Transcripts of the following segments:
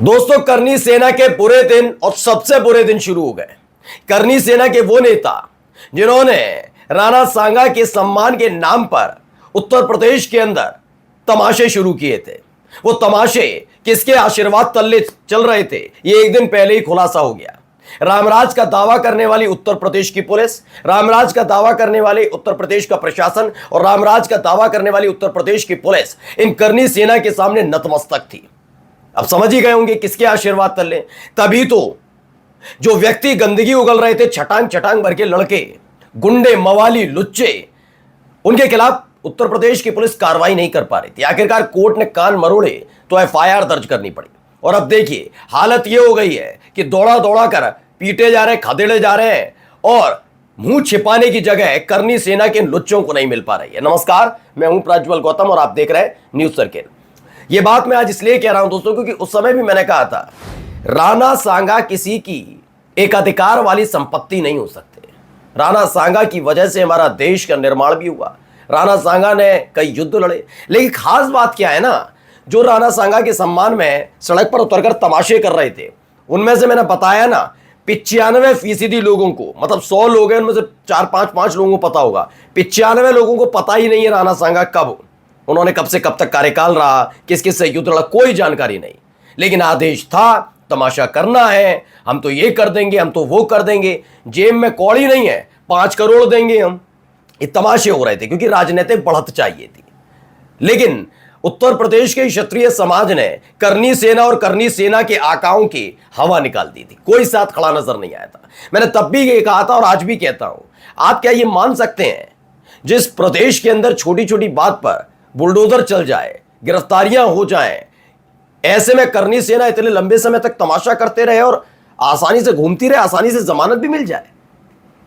दोस्तों, करनी सेना के बुरे दिन और सबसे बुरे दिन शुरू हो गए। करनी सेना के वो नेता जिन्होंने राणा सांगा के सम्मान के नाम पर उत्तर प्रदेश के अंदर तमाशे शुरू किए थे, वो तमाशे किसके आशीर्वाद तल्ले चल रहे थे, ये एक दिन पहले ही खुलासा हो गया। रामराज का दावा करने वाली उत्तर प्रदेश की पुलिस, रामराज का दावा करने वाले उत्तर प्रदेश का प्रशासन और रामराज का दावा करने वाली उत्तर प्रदेश की पुलिस इन करनी सेना के सामने नतमस्तक थी। अब समझ ही गए होंगे किसके आशीर्वाद तल्ले। तभी तो जो व्यक्ति गंदगी उगल रहे थे, छटांग छटांग भर के लड़के, गुंडे, मवाली, लुच्चे, उनके खिलाफ उत्तर प्रदेश की पुलिस कार्रवाई नहीं कर पा रही थी। आखिरकार कोर्ट ने कान मरोड़े तो एफआईआर दर्ज करनी पड़ी। और अब देखिए हालत यह हो गई है कि दौड़ा दौड़ा कर पीटे जा रहे हैं, खदेड़े जा रहे हैं और मुंह छिपाने की जगह करनी सेना के लुच्चों को नहीं मिल पा रही है। नमस्कार, मैं हूं प्रज्वल गौतम और आप देख रहे हैं न्यूज सर्किल। यह बात मैं आज इसलिए कह रहा हूं दोस्तों क्योंकि उस समय भी मैंने कहा था राणा सांगा किसी की एक अधिकार वाली संपत्ति नहीं हो सकते। राणा सांगा की वजह से हमारा देश का निर्माण भी हुआ। राणा सांगा ने कई युद्ध लड़े, लेकिन खास बात क्या है ना, जो राणा सांगा के सम्मान में सड़क पर उतरकर तमाशे कर रहे थे, उनमें से मैंने बताया ना 95% लोगों को, मतलब 100 लोग हैं उनमें से 4-5 लोगों को पता होगा, 95 लोगों को पता ही नहीं है राणा सांगा कब, उन्होंने कब से कब तक कार्यकाल रहा, किस किस से युद्ध लड़ा, कोई जानकारी नहीं। लेकिन आदेश था तमाशा करना है, हम तो ये कर देंगे, हम तो वो कर देंगे, जेब में कौड़ी नहीं है, 5 करोड़ देंगे हम। ये तमाशे हो रहे थे क्योंकि राजनीतिक बढ़त चाहिए थी। लेकिन उत्तर प्रदेश के क्षत्रिय समाज ने करनी सेना और करनी सेना के आकाओं की हवा निकाल दी थी। कोई साथ खड़ा नजर नहीं आया था। मैंने तब भी ये कहा था और आज भी कहता हूं, आप क्या ये मान सकते हैं जिस प्रदेश के अंदर छोटी छोटी बात पर बुलडोजर चल जाए, गिरफ्तारियां हो जाएं, ऐसे में करनी सेना इतने लंबे समय तक तमाशा करते रहे और आसानी से घूमती रहे, आसानी से जमानत भी मिल जाए?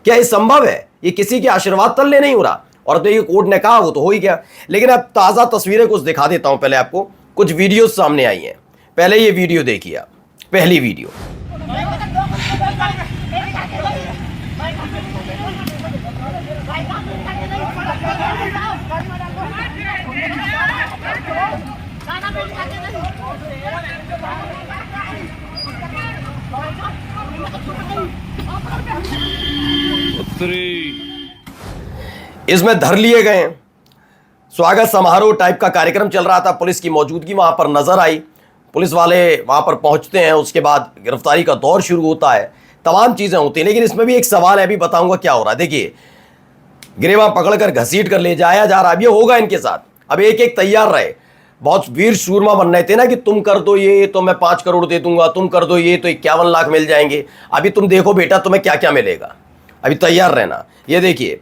क्या ये संभव है? ये किसी के आशीर्वाद तल्ले नहीं हो रहा। और तो ये कोर्ट ने कहा वो तो हो ही गया। लेकिन अब ताजा तस्वीरें कुछ दिखा देता हूं। पहले आपको कुछ वीडियो सामने आई हैं। पहले ये वीडियो देखिए आप, पहली वीडियो। इसमें धर लिए गए, स्वागत समारोह टाइप का कार्यक्रम चल रहा था, पुलिस की मौजूदगी वहां पर नजर आई। पुलिस वाले वहां पर पहुंचते हैं, उसके बाद गिरफ्तारी का दौर शुरू होता है, तमाम चीजें होती हैं। लेकिन इसमें भी एक सवाल है, अभी बताऊंगा क्या हो रहा है। देखिए गिरेबां पकड़कर घसीट कर ले जाया जा रहा है, अब ये होगा इनके साथ। अब एक एक तैयार रहे, बहुत वीर सूरमा बन रहे थे ना कि तुम कर दो ये तो मैं 5 करोड़ दे दूंगा, तुम कर दो ये तो 51 लाख मिल जाएंगे। अभी तुम देखो बेटा तुम्हें क्या क्या मिलेगा, अभी तैयार रहना। ये देखिए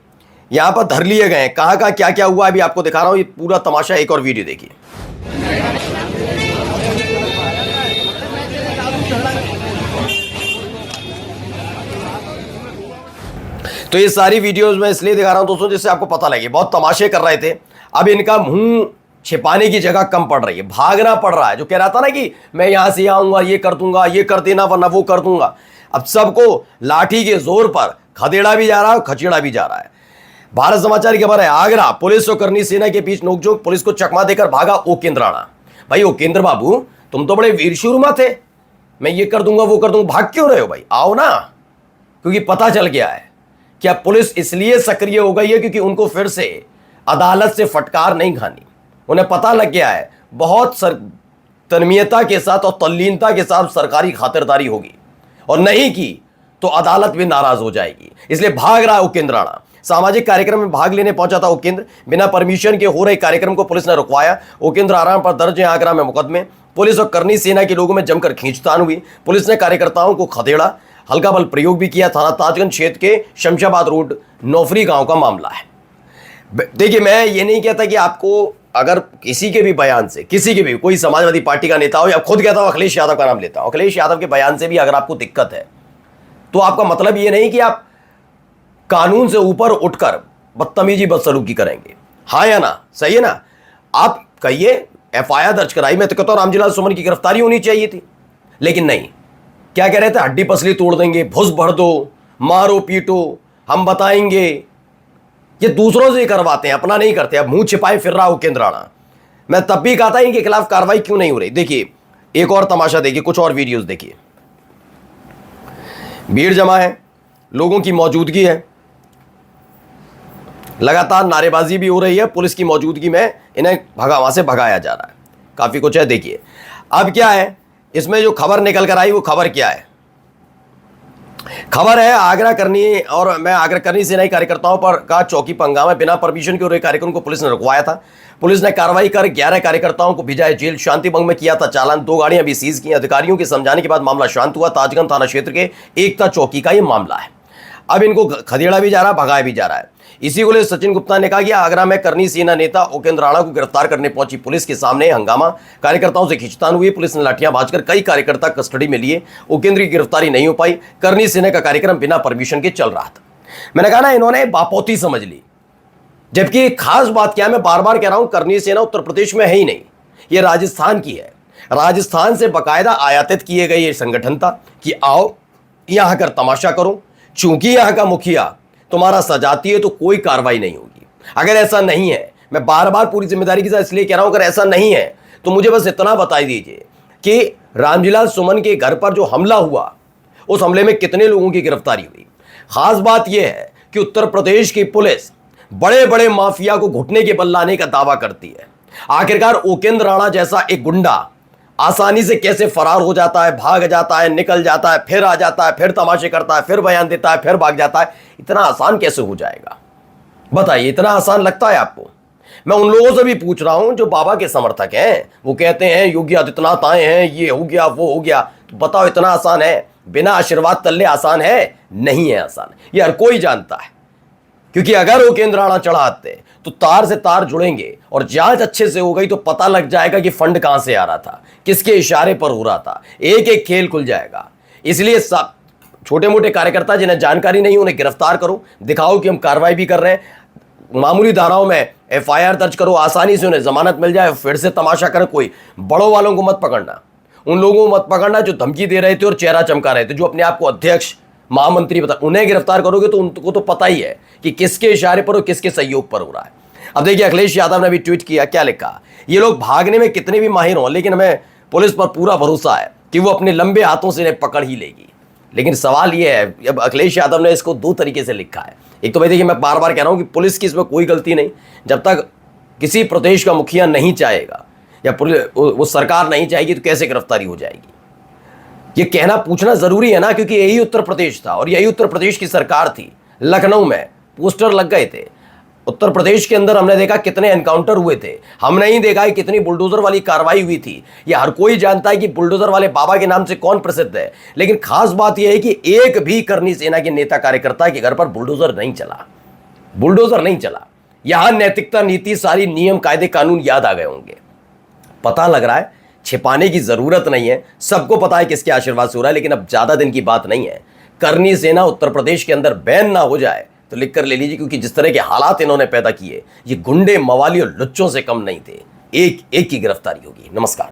यहां पर धर लिए गए, कहां का क्या क्या हुआ अभी आपको दिखा रहा हूं। ये पूरा तमाशा एक और वीडियो देखिए। तो ये सारी वीडियोस मैं इसलिए दिखा रहा हूं दोस्तों जिससे आपको पता लगे, बहुत तमाशे कर रहे थे। अब इनका मुंह छिपाने की जगह कम पड़ रही है, भागना पड़ रहा है। जो कह रहा था ना कि मैं यहां से आऊंगा, ये कर दूंगा, ये कर देना वरना वो कर दूंगा, अब सबको लाठी के जोर पर खदेड़ा भी जा रहा है, खचेड़ा भी जा रहा है। भारत समाचार की खबर है, आगरा पुलिस और करनी सेना के बीच नोकझोंक, पुलिस को चकमा देकर भागा उपेंद्र राणा। भाई उपेंद्र बाबू, तुम तो बड़े वीर शूरमा थे, मैं ये कर दूंगा वो कर दूंगा, भाग क्यों रहे हो भाई? आओ ना। क्योंकि पता चल गया है क्या पुलिस इसलिए सक्रिय हो गई है क्योंकि उनको फिर से अदालत से फटकार नहीं खानी। उन्हें पता लग गया है बहुत तन्मयता के साथ और तल्लीनता के साथ सरकारी खातिरदारी होगी और नहीं की तो अदालत भी नाराज हो जाएगी, इसलिए भाग रहा है उपेंद्र राणा। सामाजिक कार्यक्रम में भाग लेने पहुंचा था उपेंद्र, बिना परमिशन के हो रहे कार्यक्रम को पुलिस ने रुकवाया। उपेंद्र राणा पर दर्ज है आगरा में मुकदमे। पुलिस और करनी सेना के लोगों में जमकर खींचतान हुई, पुलिस ने कार्यकर्ताओं को खदेड़ा, हल्का बल प्रयोग भी किया। थाना ताजगंज क्षेत्र के शमशाबाद रोड नौफरी गांव का मामला है। देखिए मैं ये नहीं कहता कि आपको अगर किसी के भी बयान से, किसी के भी, कोई समाजवादी पार्टी का नेता हो या खुद कहता हूं अखिलेश यादव का नाम लेता हूं, अखिलेश यादव के बयान से भी अगर आपको दिक्कत है तो आपका मतलब ये नहीं कि आप कानून से ऊपर उठकर बदतमीजी बदसलूकी करेंगे। हाँ या ना? सही है ना? आप कहिए एफआईआर दर्ज कराई, मैं तो कहता हूं रामजीलाल सुमन की गिरफ्तारी होनी चाहिए थी, लेकिन नहीं। क्या कह रहे थे? हड्डी पसली तोड़ देंगे, भुस भर दो, मारो पीटो, हम बताएंगे। ये दूसरों से करवाते हैं, अपना नहीं करते। अब मुंह छिपाए फिर रहा उपेंद्र राणा। मैं तब भी कहा था इनके खिलाफ कार्रवाई क्यों नहीं हो रही। देखिए एक और तमाशा देखिए, कुछ और वीडियोस देखिए। भीड़ जमा है, लोगों की मौजूदगी है, लगातार नारेबाजी भी हो रही है, पुलिस की मौजूदगी में इन्हें वहां से भगाया जा रहा है। काफी कुछ है, देखिए। अब क्या है इसमें जो खबर निकल कर आई, वो खबर क्या है? खबर है आगरा करनी, और मैं आगरा करनी सेना कार्यकर्ताओं पर का चौकी पंगा में बिना परमिशन के कार्यक्रम को पुलिस ने रुकवाया था। पुलिस ने कार्रवाई कर 11 कार्यकर्ताओं को भिजाया जेल, शांति भंग में किया था चालान, 2 गाड़ियां भी सीज की। अधिकारियों के समझाने के बाद मामला शांत हुआ। ताजगंज थाना क्षेत्र के एकता चौकी का यह मामला है। अब इनको खदेड़ा भी जा रहा है, भगाया भी जा रहा है। इसी को लेकर सचिन गुप्ता ने कहा कि आगरा में करनी सेना नेता उपेंद्र राणा को गिरफ्तार करने पहुंची पुलिस के सामने हंगामा, कार्यकर्ताओं से खींचतान हुई। पुलिस ने लाठियां भाजकर कई कार्यकर्ता कस्टडी में लिए। उपेंद्र की गिरफ्तारी नहीं हो पाई। करनी सेना का कार्यक्रम बिना परमिशन के चल रहा था। मैंने कहा ना, इन्होंने बापोती समझ ली। जबकि खास बात क्या है, मैं बार बार कह रहा हूं, करनी सेना उत्तर प्रदेश में है ही नहीं, यह राजस्थान की है। राजस्थान से बाकायदा आयातित किए गए ये संगठन था कि आओ यहां कर तमाशा करो, चूंकि यहां का मुखिया तुम्हारा सजाती है तो कोई कार्रवाई नहीं होगी। अगर ऐसा नहीं है, मैं बार बार पूरी जिम्मेदारी के साथ इसलिए कह रहा हूं, अगर ऐसा नहीं है तो मुझे बस इतना बता दीजिए कि रामजीलाल सुमन के घर पर जो हमला हुआ, उस हमले में कितने लोगों की गिरफ्तारी हुई। खास बात यह है कि उत्तर प्रदेश की पुलिस बड़े बड़े माफिया को घुटने के बल लाने का दावा करती है। आखिरकार उपेंद्र राणा जैसा एक गुंडा आसानी से कैसे फरार हो जाता है, भाग जाता है, निकल जाता है, फिर आ जाता है, फिर तमाशे करता है, फिर बयान देता है, फिर भाग जाता है? इतना आसान कैसे हो जाएगा? बताइए, इतना आसान लगता है आपको? मैं उन लोगों से भी पूछ रहा हूं जो बाबा के समर्थक हैं, वो कहते हैं योगी आदित्यनाथ आए हैं, ये हो गया, वो हो गया। तो बताओ, इतना आसान है? बिना आशीर्वाद तल्ले आसान है? नहीं है आसान, ये हर कोई जानता है। क्योंकि अगर वो केंद्र राणा चढ़ाते तो तार से तार जुड़ेंगे और जांच अच्छे से हो गई तो पता लग जाएगा कि फंड कहां से आ रहा था, किसके इशारे पर हो रहा था। एक एक खेल खुल जाएगा। इसलिए सब छोटे मोटे कार्यकर्ता जिन्हें जानकारी नहीं, उन्हें गिरफ्तार करो, दिखाओ कि हम कार्रवाई भी कर रहे हैं। मामूली धाराओं में FIR दर्ज करो, आसानी से उन्हें जमानत मिल जाए, फिर से तमाशा करें। कोई बड़ों वालों को मत पकड़ना, उन लोगों को मत पकड़ना जो धमकी दे रहे थे और चेहरा चमका रहे थे, जो अपने आप को अध्यक्ष महामंत्री बता, उन्हें गिरफ्तार करोगे तो उनको तो पता ही है कि किसके इशारे पर और किसके सहयोग पर हो रहा है। अब देखिए, अखिलेश यादव ने भी ट्वीट किया, क्या लिखा? ये लोग भागने में कितने भी माहिर हों, लेकिन हमें पुलिस पर पूरा भरोसा है कि वो अपने लंबे हाथों से इन्हें पकड़ ही लेगी। लेकिन सवाल ये है, अब अखिलेश यादव ने इसको 2 तरीके से लिखा है। एक तो भाई देखिए, मैं बार बार कह रहा हूं कि पुलिस की इसमें कोई गलती नहीं। जब तक किसी प्रदेश का मुखिया नहीं चाहेगा या वो सरकार नहीं चाहेगी तो कैसे गिरफ्तारी हो जाएगी? ये कहना पूछना जरूरी है ना, क्योंकि यही उत्तर प्रदेश था और यही उत्तर प्रदेश की सरकार थी। लखनऊ में पोस्टर लग गए थे। उत्तर प्रदेश के अंदर हमने देखा कितने एनकाउंटर हुए थे। हम नहीं देखा है कितनी बुलडोजर वाली कार्रवाई हुई थी। ये हर कोई जानता है कि बुलडोजर वाले बाबा के नाम से कौन प्रसिद्ध है। लेकिन खास बात यह है कि एक भी करनी सेना के नेता कार्यकर्ता के घर पर बुलडोजर नहीं चला, बुलडोजर नहीं चला। यहां नैतिकता, नीति, सारी नियम, कायदे, कानून याद आ गए होंगे। पता लग रहा है, छिपाने की जरूरत नहीं है, सबको पता है किसके आशीर्वाद से हो रहा है। लेकिन अब ज्यादा दिन की बात नहीं है, करनी सेना उत्तर प्रदेश के अंदर बैन ना हो जाए तो लिख कर ले लीजिए, क्योंकि जिस तरह के हालात इन्होंने पैदा किए, ये गुंडे, मवाली और लुच्चों से कम नहीं थे। एक एक की गिरफ्तारी होगी। नमस्कार।